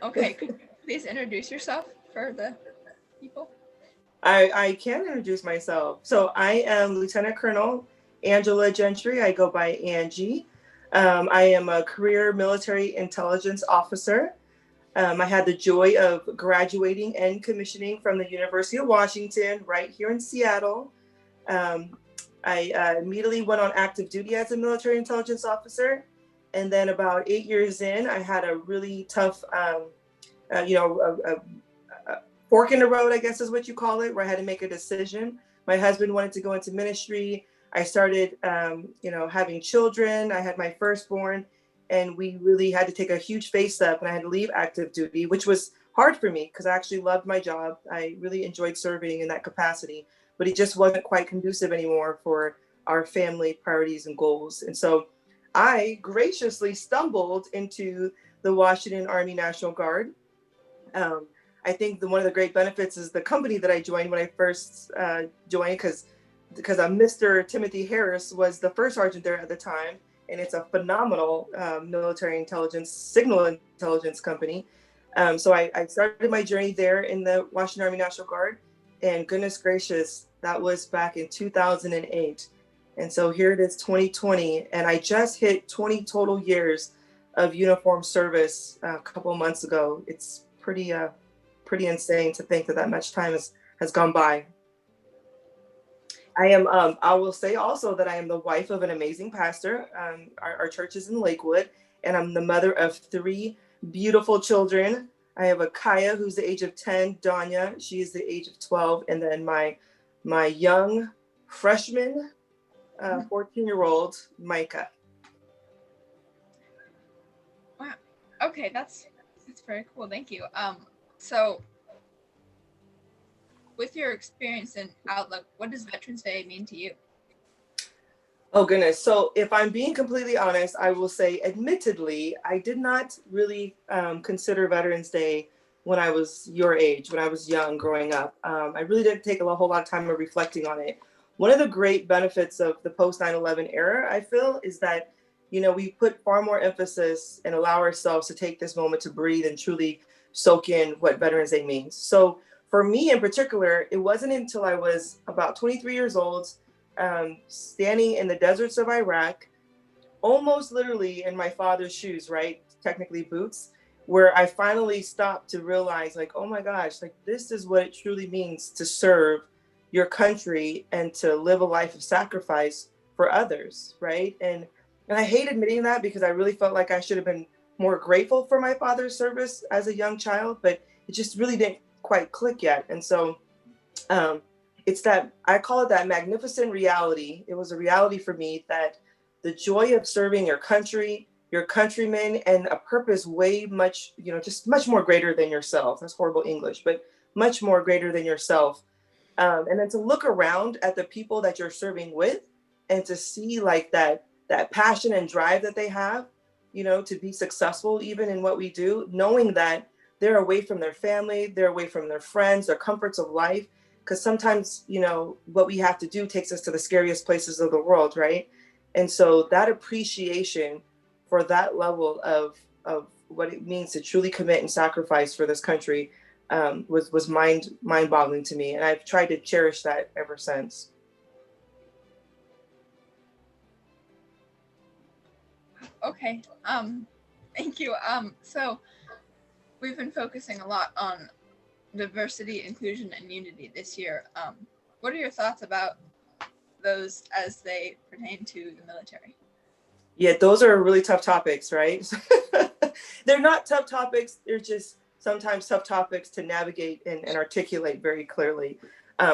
Okay, could you please introduce yourself for the people? I can introduce myself. So I am Lieutenant Colonel Angela Gentry. I go by Angie. I am a career military intelligence officer. I had the joy of graduating and commissioning from the University of Washington right here in Seattle. Um, I immediately went on active duty as a military intelligence officer. And then about 8 years in, I had a really tough, a fork in the road, I guess is what you call it, where I had to make a decision. My husband wanted to go into ministry. I started, having children. I had my firstborn, and we really had to take a huge face up, and I had to leave active duty, which was hard for me because I actually loved my job. I really enjoyed serving in that capacity, but it just wasn't quite conducive anymore for our family priorities and goals. And so I graciously stumbled into the Washington Army National Guard. Um, I think one of the great benefits is the company that I joined when I first joined, because Mr. Timothy Harris was the first sergeant there at the time, and it's a phenomenal military intelligence, signal intelligence company. So I started my journey there in the Washington Army National Guard, and goodness gracious, that was back in 2008. And so here it is, 2020, and I just hit 20 total years of uniform service a couple of months ago. It's pretty insane to think that that much time has gone by. I will say also that I am the wife of an amazing pastor. Our church is in Lakewood, and I'm the mother of three beautiful children. I have a Kaya, who's the age of 10, Danya, she is the age of 12, and then my young freshman, 14-year-old, Micah. Wow. Okay, that's very cool. Thank you. So with your experience and outlook, what does Veterans Day mean to you? Oh goodness. So if I'm being completely honest, I will say, admittedly, I did not really consider Veterans Day when I was your age, when I was young growing up. I really didn't take a whole lot of time of reflecting on it. One of the great benefits of the post 9/11 era, I feel, is that, we put far more emphasis and allow ourselves to take this moment to breathe and truly soak in what Veterans Day means. So for me in particular, it wasn't until I was about 23 years old, standing in the deserts of Iraq, almost literally in my father's shoes, right? Technically boots, where I finally stopped to realize, like, oh my gosh, like this is what it truly means to serve your country and to live a life of sacrifice for others, right? And I hate admitting that because I really felt like I should have been more grateful for my father's service as a young child, but it just really didn't quite click yet. And so um, it's that I call it that magnificent reality. It was a reality for me that the joy of serving your country, your countrymen, and a purpose way much, just much more greater than yourself. That's horrible English, but much more greater than yourself. And then to look around at the people that you're serving with, and to see like that passion and drive that they have, to be successful even in what we do, knowing that they're away from their family, they're away from their friends, their comforts of life, because sometimes what we have to do takes us to the scariest places of the world, right? And so that appreciation for that level of what it means to truly commit and sacrifice for this country was mind-boggling to me, and I've tried to cherish that ever since. Okay. Thank you. So we've been focusing a lot on diversity, inclusion, and unity this year. What are your thoughts about those as they pertain to the military? Yeah, those are really tough topics, right? They're not tough topics. They're just sometimes tough topics to navigate and articulate very clearly.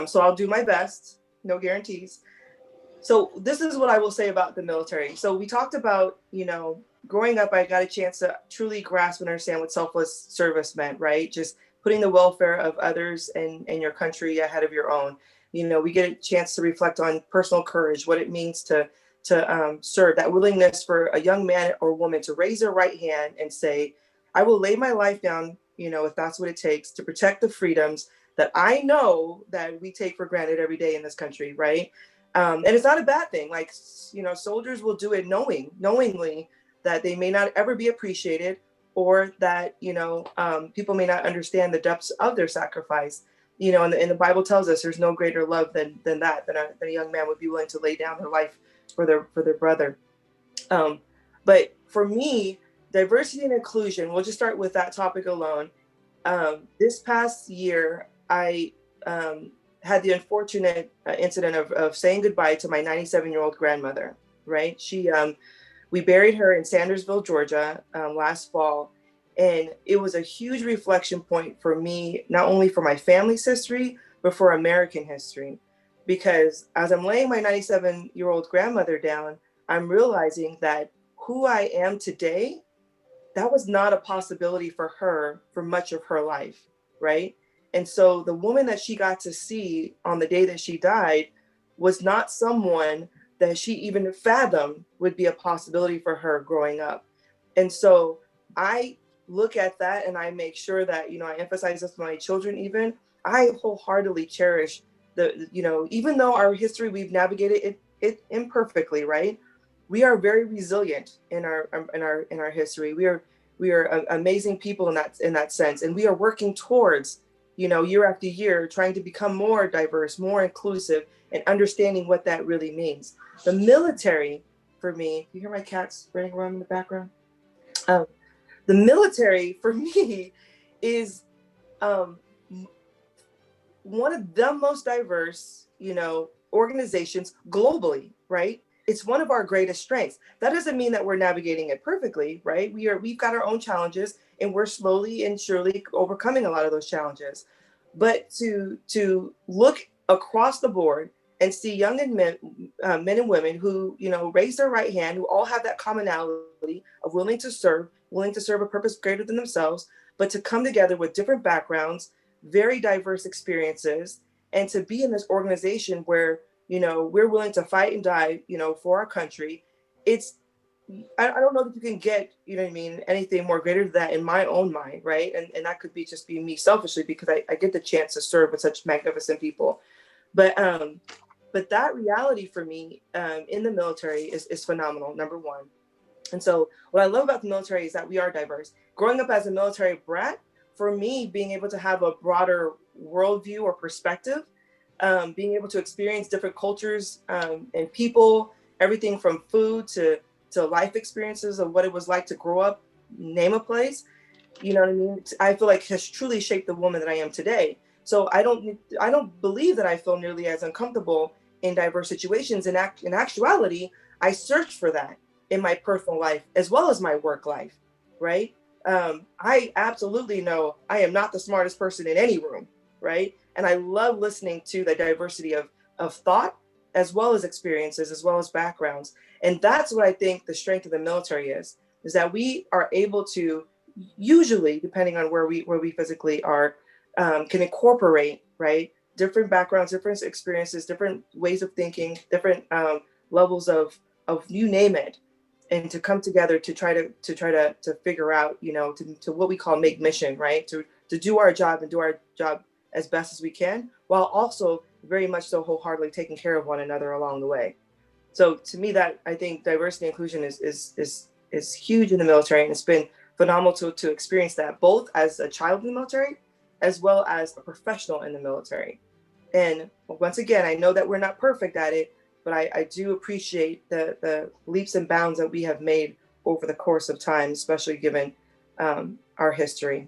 So I'll do my best, no guarantees. So this is what I will say about the military. So we talked about, growing up, I got a chance to truly grasp and understand what selfless service meant, right? Just putting the welfare of others and your country ahead of your own. We get a chance to reflect on personal courage, what it means to serve, that willingness for a young man or woman to raise their right hand and say, I will lay my life down, if that's what it takes to protect the freedoms that I know that we take for granted every day in this country, right? And it's not a bad thing. Like, soldiers will do it knowingly that they may not ever be appreciated, or that, people may not understand the depths of their sacrifice. And the Bible tells us there's no greater love than a young man would be willing to lay down their life for their brother. But for me, diversity and inclusion, we'll just start with that topic alone. This past year, I had the unfortunate incident of saying goodbye to my 97-year-old grandmother, right? We buried her in Sandersville, Georgia, last fall. And it was a huge reflection point for me, not only for my family's history, but for American history. Because as I'm laying my 97-year-old grandmother down, I'm realizing that who I am today, that was not a possibility for her for much of her life, right? And so the woman that she got to see on the day that she died was not someone that she even fathomed would be a possibility for her growing up. And so I look at that and I make sure that, I emphasize this to my children even. I wholeheartedly cherish even though our history, we've navigated it imperfectly, right? We are very resilient in our history. We are amazing people in that sense, and we are working towards, year after year, trying to become more diverse, more inclusive, and understanding what that really means. The military, for me, you hear my cats running around in the background? The military, for me, is one of the most diverse, organizations globally, right? It's one of our greatest strengths. That doesn't mean that we're navigating it perfectly, right? We've got our own challenges, and we're slowly and surely overcoming a lot of those challenges. But to look across the board and see young men and women who, raise their right hand, who all have that commonality of willing to serve a purpose greater than themselves, but to come together with different backgrounds, very diverse experiences, and to be in this organization where, we're willing to fight and die, for our country. I don't know that you can get, anything more greater than that in my own mind, right? And that could be just me selfishly, because I get the chance to serve with such magnificent people. But that reality for me in the military is phenomenal, number one. And so what I love about the military is that we are diverse. Growing up as a military brat, for me, being able to have a broader worldview or perspective, being able to experience different cultures and people, everything from food to life experiences of what it was like to grow up, name a place, you know what I mean? I feel like has truly shaped the woman that I am today. So I don't believe that I feel nearly as uncomfortable in diverse situations. In actuality, I search for that in my personal life as well as my work life, right? I absolutely know I am not the smartest person in any room, right? And I love listening to the diversity of thought, as well as experiences, as well as backgrounds. And that's what I think the strength of the military is that we are able to, usually, depending on where we physically are, can incorporate, right, different backgrounds, different experiences, different ways of thinking, different levels of you name it, and to come together to try to figure out, to what we call make mission, right, to do our job and do our job as best as we can, while also very much so wholeheartedly taking care of one another along the way. So to me, that I think diversity and inclusion is huge in the military, and it's been phenomenal to experience that both as a child in the military as well as a professional in the military. And once again, I know that we're not perfect at it, but I do appreciate the leaps and bounds that we have made over the course of time, especially given our history.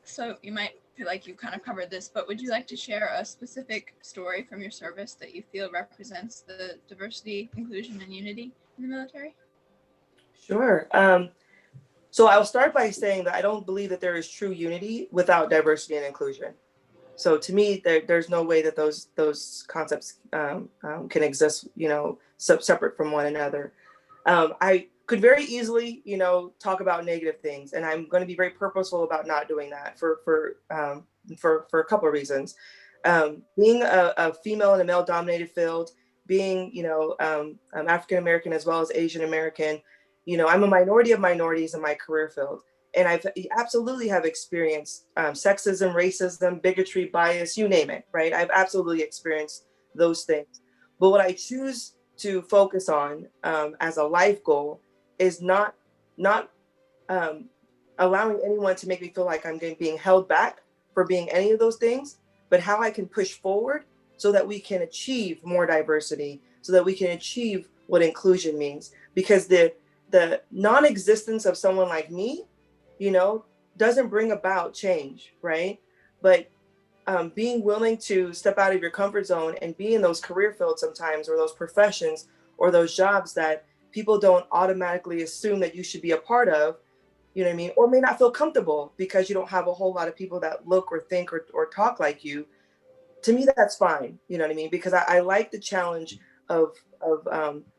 So you might feel like you kind of covered this, but would you like to share a specific story from your service that you feel represents the diversity, inclusion, and unity in the military? Sure. So I'll start by saying that I don't believe that there is true unity without diversity and inclusion. So to me, there's no way that those concepts can exist, separate from one another. I could very easily, talk about negative things, and I'm going to be very purposeful about not doing that for a couple of reasons. Being a female in a male-dominated field, being, African American as well as Asian American, I'm a minority of minorities in my career field. And I've absolutely have experienced sexism, racism, bigotry, bias, you name it, right? I've absolutely experienced those things. But what I choose to focus on as a life goal is not allowing anyone to make me feel like I'm being held back for being any of those things, but how I can push forward so that we can achieve more diversity, so that we can achieve what inclusion means. Because the non-existence of someone like me, you know, doesn't bring about change, right? But being willing to step out of your comfort zone and be in those career fields sometimes, or those professions, or those jobs that people don't automatically assume that you should be a part of, you know what I mean? Or may not feel comfortable because you don't have a whole lot of people that look or think or talk like you. To me, that's fine. You know what I mean? Because I like the challenge of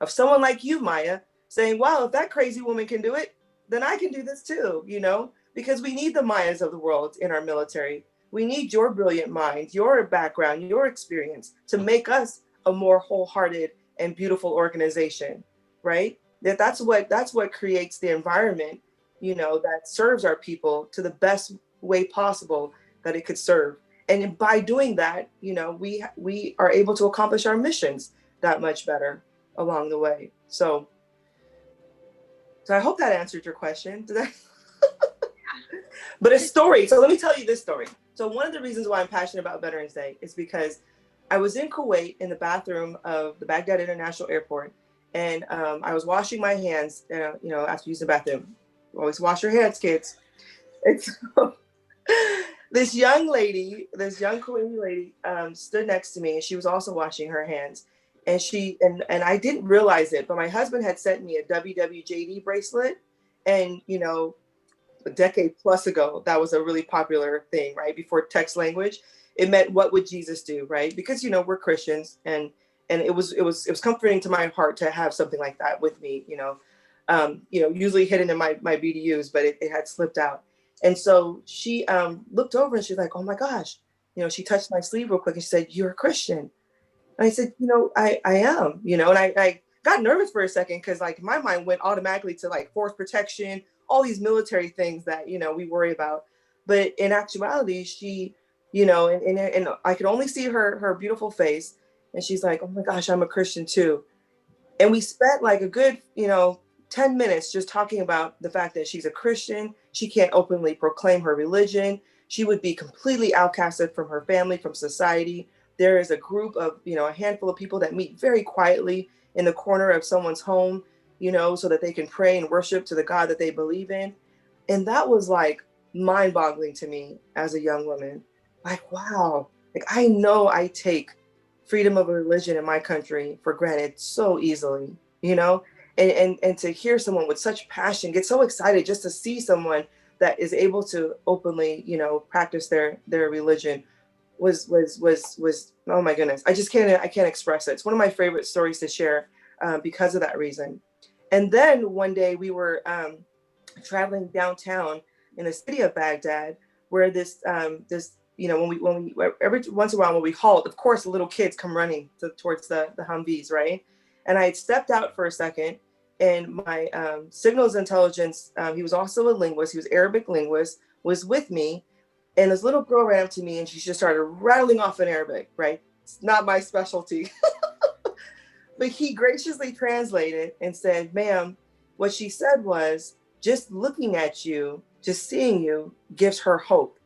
someone like you, Maia, saying, wow, if that crazy woman can do it, then I can do this too, you know? Because we need the Mayas of the world in our military. We need your brilliant mind, your background, your experience to make us a more wholehearted and beautiful organization, right? That's what creates the environment, you know, that serves our people to the best way possible that it could serve. And by doing that, you know, we are able to accomplish our missions that much better along the way. So I hope that answered your question. Did I? But a story. So let me tell you this story. So one of the reasons why I'm passionate about Veterans Day is because I was in Kuwait in the bathroom of the Baghdad International Airport, and I was washing my hands, you know, after using the bathroom. Always wash your hands, kids. And so this young Kuwaiti lady stood next to me, and she was also washing her hands. And and I didn't realize it, but my husband had sent me a WWJD bracelet, and you know, a decade plus ago, that was a really popular thing, right? Before text language, it meant "What would Jesus do?" Right? Because you know we're Christians, and it was comforting to my heart to have something like that with me. You know, usually hidden in my BDUs, but it had slipped out. And so she looked over and she's like, "Oh my gosh," you know. She touched my sleeve real quick and she said, "You're a Christian." And I said, "You know, I am." You know, and I got nervous for a second because like my mind went automatically to like force protection, all these military things that, you know, we worry about. But in actuality, she, you know, and I could only see her beautiful face. And she's like, "Oh my gosh, I'm a Christian too." And we spent like a good, you know, 10 minutes just talking about the fact that she's a Christian. She can't openly proclaim her religion. She would be completely outcasted from her family, from society. There is a group of, you know, a handful of people that meet very quietly in the corner of someone's home, you know, so that they can pray and worship to the God that they believe in. And that was like mind boggling to me as a young woman. Like, wow, like I know I take freedom of religion in my country for granted so easily, you know, and to hear someone with such passion get so excited just to see someone that is able to openly, you know, practice their religion was oh my goodness. I can't express it. It's one of my favorite stories to share because of that reason. And then one day we were traveling downtown in the city of Baghdad, where this you know, when we every once in a while when we halt, of course, the little kids come running towards the Humvees, right? And I had stepped out for a second, and my signals intelligence, he was also a linguist, he was Arabic linguist, was with me, and this little girl ran up to me and she just started rattling off in Arabic, right? It's not my specialty. But he graciously translated and said, "Ma'am, what she said was, just looking at you, just seeing you gives her hope,"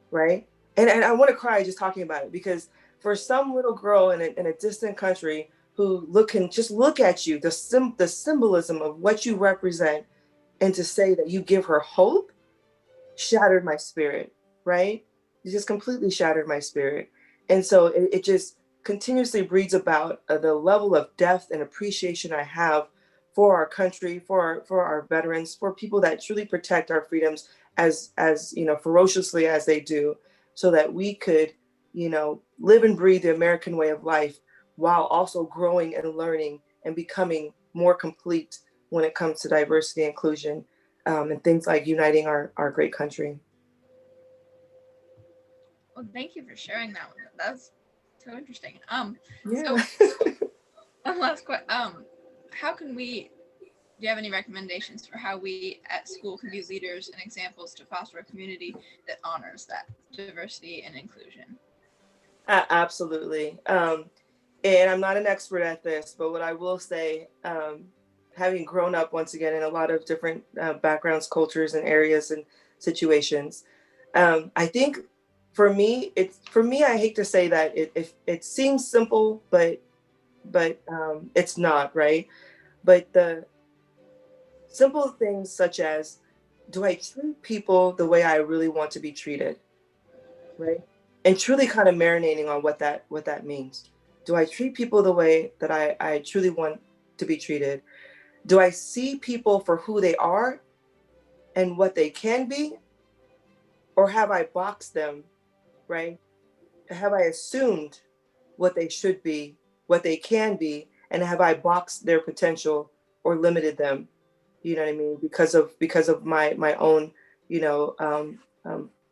right? And I want to cry just talking about it, because for some little girl in a distant country who can just look at you, the symbolism of what you represent, and to say that you give her hope, shattered my spirit, right? It just completely shattered my spirit. And so it just continuously breeds about the level of depth and appreciation I have for our country, for our veterans, for people that truly protect our freedoms as you know, ferociously as they do, so that we could, you know, live and breathe the American way of life while also growing and learning and becoming more complete when it comes to diversity and inclusion, and things like uniting our great country. Well, thank you for sharing that one. That's so interesting. Yeah. So one last question. How can we? Do you have any recommendations for how we at school can be leaders and examples to foster a community that honors that diversity and inclusion? Absolutely. And I'm not an expert at this, but what I will say, having grown up once again in a lot of different backgrounds, cultures, and areas and situations, I think for me, I hate to say that it seems simple, but it's not, right? But the simple things such as, do I treat people the way I really want to be treated, right? And truly kind of marinating on what that means. Do I treat people the way that I truly want to be treated? Do I see people for who they are and what they can be? Or have I boxed them, right? Have I assumed what they should be, what they can be, and have I boxed their potential or limited them? You know what I mean? Because of my own, you know,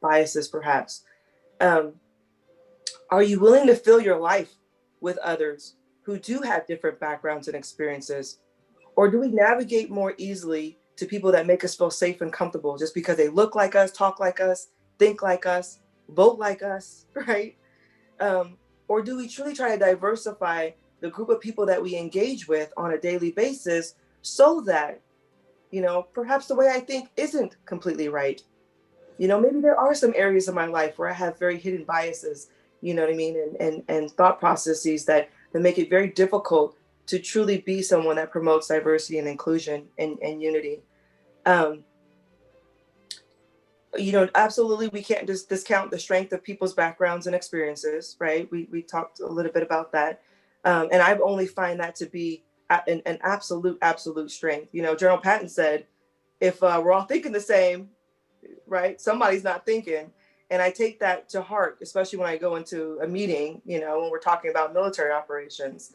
biases, perhaps. Um, are you willing to fill your life with others who do have different backgrounds and experiences? Or do we navigate more easily to people that make us feel safe and comfortable just because they look like us, talk like us, think like us, vote like us, right? Or do we truly try to diversify the group of people that we engage with on a daily basis so that, you know, perhaps the way I think isn't completely right? You know, maybe there are some areas of my life where I have very hidden biases, you know what I mean, and thought processes that make it very difficult to truly be someone that promotes diversity and inclusion and unity. Um, you know, absolutely, we can't just discount the strength of people's backgrounds and experiences, right? We talked a little bit about that, and I've only find that to be an absolute strength. You know, General Patton said, if we're all thinking the same, right? Somebody's not thinking. And I take that to heart, especially when I go into a meeting, you know, when we're talking about military operations.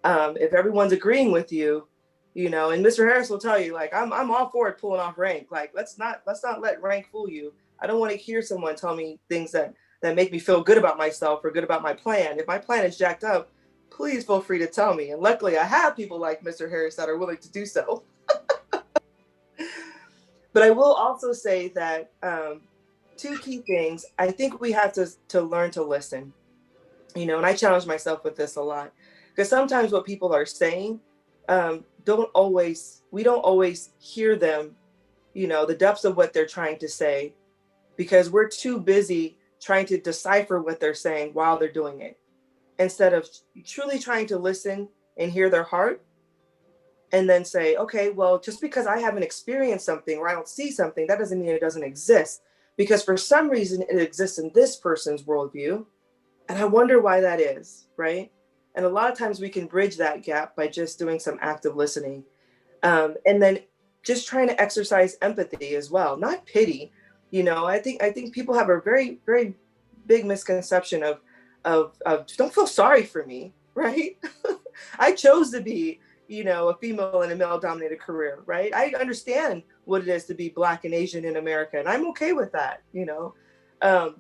If everyone's agreeing with you, you know, and Mr. Harris will tell you, like, I'm all for it pulling off rank. Like, let's not let rank fool you. I don't want to hear someone tell me things that make me feel good about myself or good about my plan. If my plan is jacked up, please feel free to tell me. And luckily I have people like Mr. Harris that are willing to do so. But I will also say that two key things. I think we have to learn to listen. You know, and I challenge myself with this a lot because sometimes what people are saying we don't always hear them. You know, the depths of what they're trying to say because we're too busy trying to decipher what they're saying while they're doing it instead of truly trying to listen and hear their heart and then say, okay, well, just because I haven't experienced something or I don't see something, that doesn't mean it doesn't exist. Because for some reason it exists in this person's worldview. And I wonder why that is, right? And a lot of times we can bridge that gap by just doing some active listening. And then just trying to exercise empathy as well, not pity. You know, I think people have a very big misconception of don't feel sorry for me, right? I chose to be, you know, a female in a male dominated career, right? I understand what it is to be Black and Asian in America, and I'm okay with that, you know. But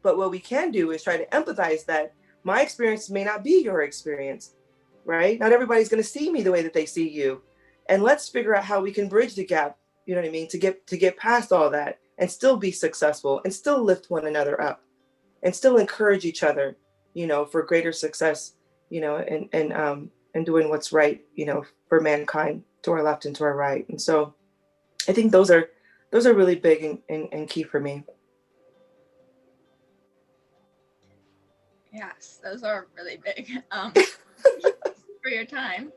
but what we can do is try to empathize that my experience may not be your experience, right? Not everybody's going to see me the way that they see you, and let's figure out how we can bridge the gap. You know what I mean? To get past all that and still be successful and still lift one another up and still encourage each other, you know, for greater success, you know, and doing what's right, you know, for mankind to our left and to our right. And so I think those are really big and key for me. Yes, those are really big. For your time.